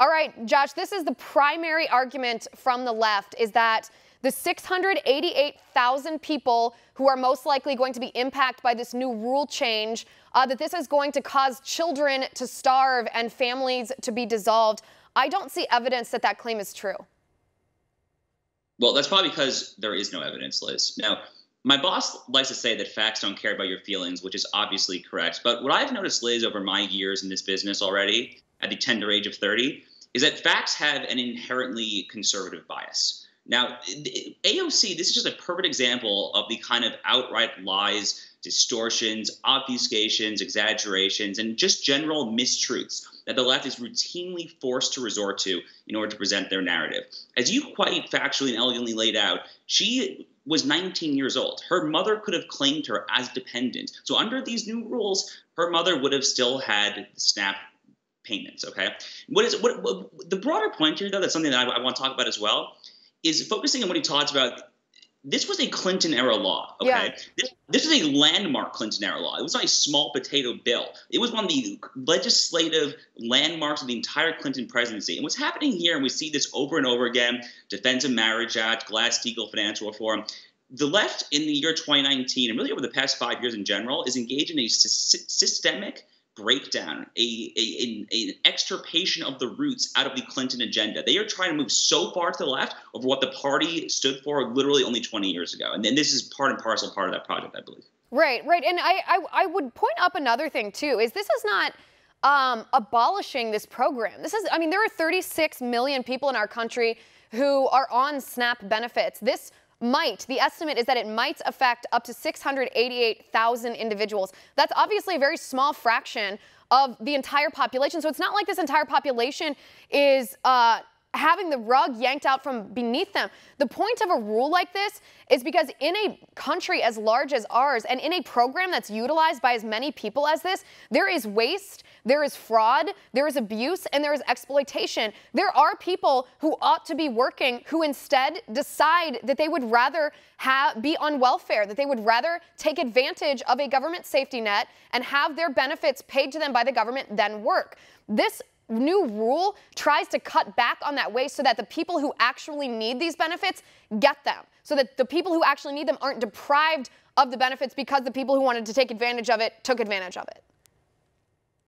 All right, Josh, this is the primary argument from the left, is that the 688,000 people who are most likely going to be impacted by this new rule change, that this is going to cause children to starve and families to be dissolved. I don't see evidence that that claim is true. Well, that's probably because there is no evidence, Liz. Now, my boss likes to say that facts don't care about your feelings, which is obviously correct. But what I've noticed, Liz, over my years in this business already, at the tender age of 30, is that facts have an inherently conservative bias. Now, AOC, this is just a perfect example of the kind of outright lies, distortions, obfuscations, exaggerations, and just general mistruths that the left is routinely forced to resort to in order to present their narrative. As you quite factually and elegantly laid out, she was 19 years old. Her mother could have claimed her as dependent. So under these new rules, her mother would have still had the SNAP payments, okay? The broader point here, though, that's something that I want to talk about as well, is focusing on what he talks about. This was a Clinton-era law, okay? Yeah. This is a landmark Clinton-era law. It was not a small potato bill. It was one of the legislative landmarks of the entire Clinton presidency. And what's happening here, and we see this over and over again, Defense of Marriage Act, Glass-Steagall financial reform, the left in the year 2019, and really over the past 5 years in general, is engaged in a systemic breakdown, an extirpation of the roots out of the Clinton agenda. They are trying to move so far to the left over what the party stood for literally only 20 years ago. And then this is part and parcel part of that project, I believe. Right, right. And I would point up another thing, too, is this is not abolishing this program. This is, I mean, there are 36 million people in our country who are on SNAP benefits. The estimate is that it might affect up to 688,000 individuals. That's obviously a very small fraction of the entire population. So it's not like this entire population is having the rug yanked out from beneath them. The point of a rule like this is because in a country as large as ours and in a program that's utilized by as many people as this, there is waste, there is fraud, there is abuse, and there is exploitation. There are people who ought to be working who instead decide that they would rather be on welfare, that they would rather take advantage of a government safety net and have their benefits paid to them by the government than work. This new rule tries to cut back on that waste so that the people who actually need these benefits get them, so that the people who actually need them aren't deprived of the benefits because the people who wanted to take advantage of it took advantage of it.